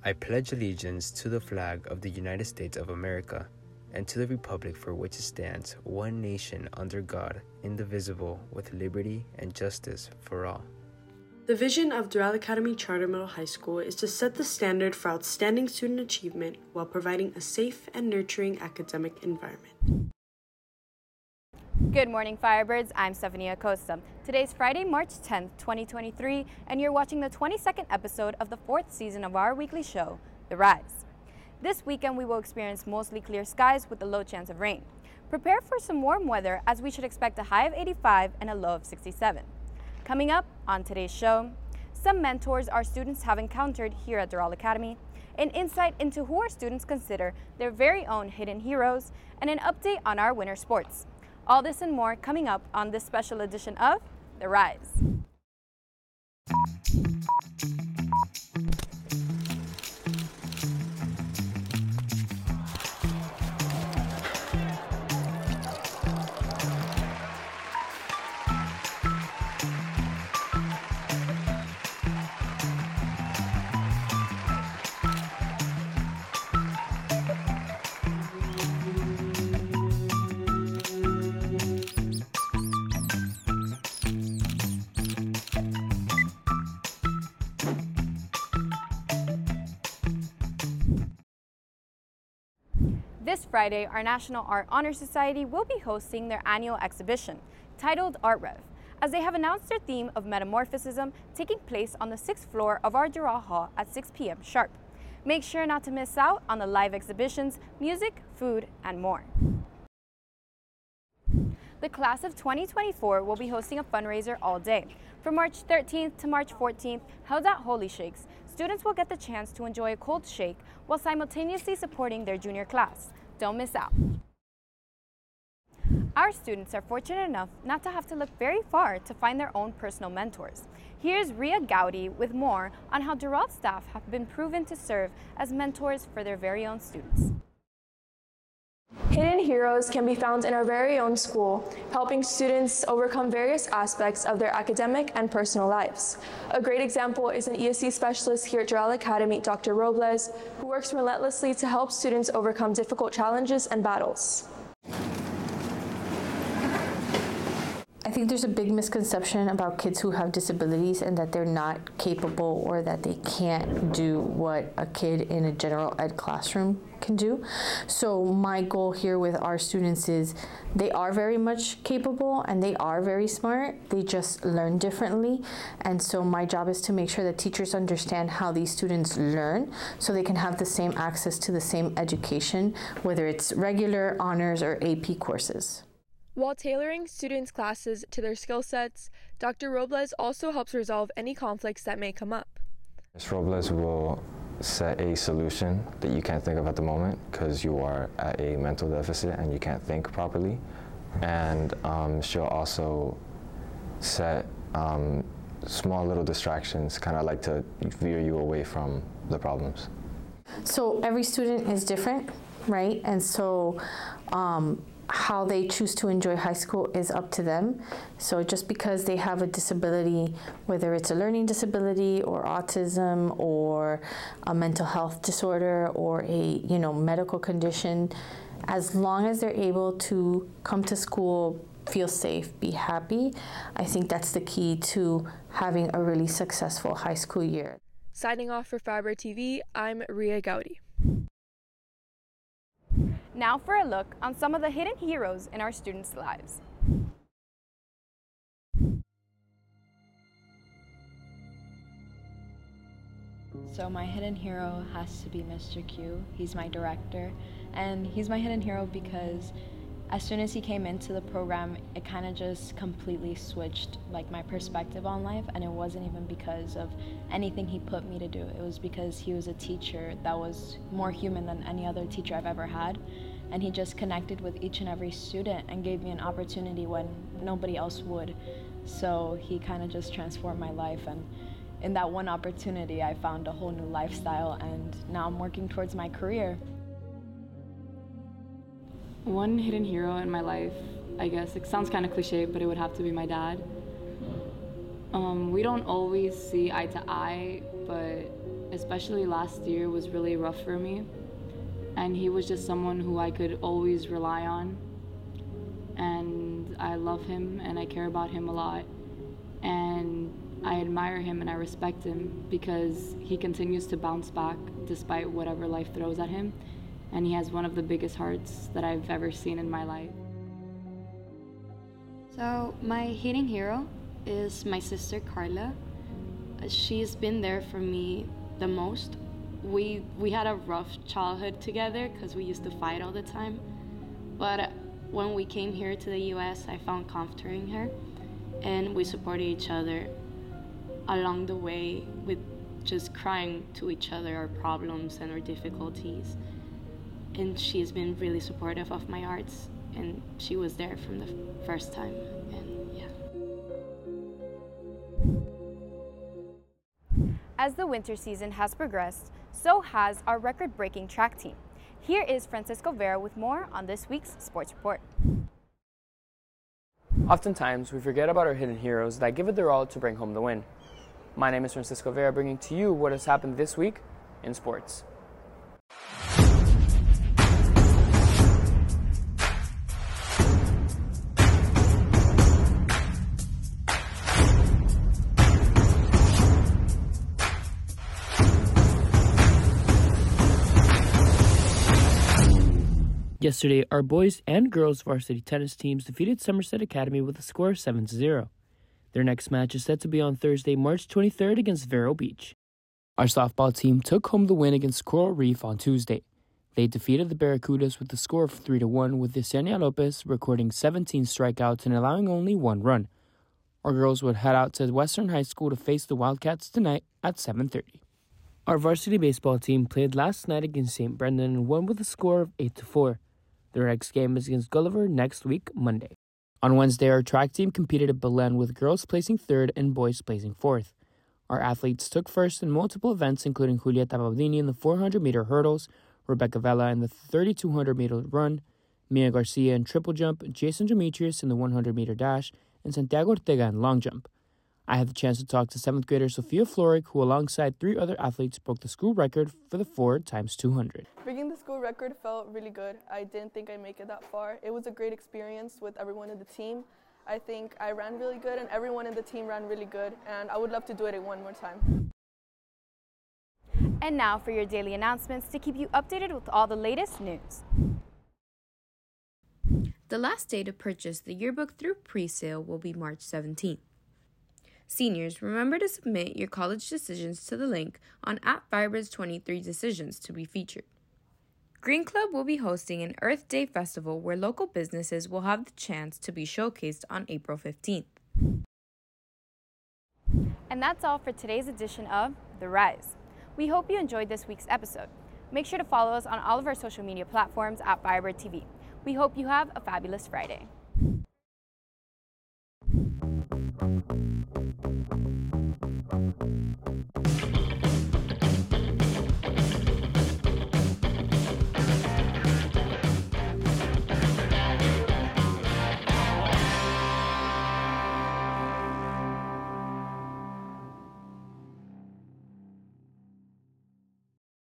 I pledge allegiance to the flag of the United States of America and to the republic for which it stands, one nation under God, indivisible, with liberty and justice for all. The vision of Doral Academy Charter Middle High School is to set the standard for outstanding student achievement while providing a safe and nurturing academic environment. Good morning, Firebirds. I'm Stephanie Acosta. Today's Friday, March 10th, 2023, and you're watching the 22nd episode of the 4th season of our weekly show, The Rise. This weekend, we will experience mostly clear skies with a low chance of rain. Prepare for some warm weather as we should expect a high of 85 and a low of 67. Coming up on today's show, some mentors our students have encountered here at Doral Academy, an insight into who our students consider their very own hidden heroes, and an update on our winter sports. All this and more coming up on this special edition of The Rise. This Friday, our National Art Honor Society will be hosting their annual exhibition, titled Art Rev, as they have announced their theme of metamorphism taking place on the 6th floor of our Doral Hall at 6 p.m. sharp. Make sure not to miss out on the live exhibitions, music, food, and more. The class of 2024 will be hosting a fundraiser all day. From March 13th to March 14th, held at Holy Shakes, students will get the chance to enjoy a cold shake while simultaneously supporting their junior class. Don't miss out. Our students are fortunate enough not to have to look very far to find their own personal mentors. Here's Ria Gowdy with more on how Doral staff have been proven to serve as mentors for their very own students. Hidden heroes can be found in our very own school, helping students overcome various aspects of their academic and personal lives. A great example is an ESC specialist here at Doral Academy, Dr. Robles, who works relentlessly to help students overcome difficult challenges and battles. I think there's a big misconception about kids who have disabilities and that they're not capable or that they can't do what a kid in a general ed classroom can do. So my goal here with our students is they are very much capable and they are very smart. They just learn differently. And so my job is to make sure that teachers understand how these students learn so they can have the same access to the same education, whether it's regular, honors, or AP courses. While tailoring students' classes to their skill sets, Dr. Robles also helps resolve any conflicts that may come up. Ms. Robles will set a solution that you can't think of at the moment because you are at a mental deficit and you can't think properly. And she'll also set small little distractions, kind of like to veer you away from the problems. So every student is different, right? And so how they choose to enjoy high school is up to them. So just because they have a disability, whether it's a learning disability or autism or a mental health disorder or a medical condition, as long as they're able to come to school, feel safe, be happy, I think that's the key to having a really successful high school year. Signing off for Fiber TV, I'm Ria Gowdy. Now for a look on some of the hidden heroes in our students' lives. So my hidden hero has to be Mr. Q. He's my director, and he's my hidden hero because as soon as he came into the program, it kind of just completely switched my perspective on life, and it wasn't even because of anything he put me to do. It was because he was a teacher that was more human than any other teacher I've ever had, and he just connected with each and every student and gave me an opportunity when nobody else would. So he kind of just transformed my life, and in that one opportunity, I found a whole new lifestyle, and now I'm working towards my career. One hidden hero in my life, I guess, it sounds kind of cliche, but it would have to be my dad. We don't always see eye to eye, but especially last year, was really rough for me. And he was just someone who I could always rely on. And I love him and I care about him a lot. And I admire him and I respect him because he continues to bounce back despite whatever life throws at him. And he has one of the biggest hearts that I've ever seen in my life. So my hidden hero is my sister Carla. She's been there for me the most. We had a rough childhood together because we used to fight all the time. But when we came here to the US, I found comfort in her, and we supported each other along the way with just crying to each other our problems and our difficulties. And she's been really supportive of my arts, and she was there from the first time, and yeah. As the winter season has progressed, so has our record-breaking track team. Here is Francisco Vera with more on this week's Sports Report. Oftentimes, we forget about our hidden heroes that give it their all to bring home the win. My name is Francisco Vera, bringing to you what has happened this week in sports. Yesterday, our boys and girls varsity tennis teams defeated Somerset Academy with a score of 7-0. Their next match is set to be on Thursday, March 23rd against Vero Beach. Our softball team took home the win against Coral Reef on Tuesday. They defeated the Barracudas with a score of 3-1, with Yesenia Lopez recording 17 strikeouts and allowing only 1 run. Our girls would head out to Western High School to face the Wildcats tonight at 7:30. Our varsity baseball team played last night against St. Brendan and won with a score of 8-4. Their next game is against Gulliver next week, Monday. On Wednesday, our track team competed at Belen with girls placing 3rd and boys placing 4th. Our athletes took first in multiple events, including Julieta Baudini in the 400-meter hurdles, Rebecca Vela in the 3,200-meter run, Mia Garcia in triple jump, Jason Demetrius in the 100-meter dash, and Santiago Ortega in long jump. I had the chance to talk to 7th grader Sofia Floric, who alongside 3 other athletes broke the school record for the 4x200. Breaking the school record felt really good. I didn't think I'd make it that far. It was a great experience with everyone in the team. I think I ran really good and everyone in the team ran really good, and I would love to do it one more time. And now for your daily announcements to keep you updated with all the latest news. The last day to purchase the yearbook through pre-sale will be March 17th. Seniors, remember to submit your college decisions to the link on @Firebirds23 Decisions to be featured. Green Club will be hosting an Earth Day festival where local businesses will have the chance to be showcased on April 15th. And that's all for today's edition of The Rise. We hope you enjoyed this week's episode. Make sure to follow us on all of our social media platforms @Firebird TV. We hope you have a fabulous Friday.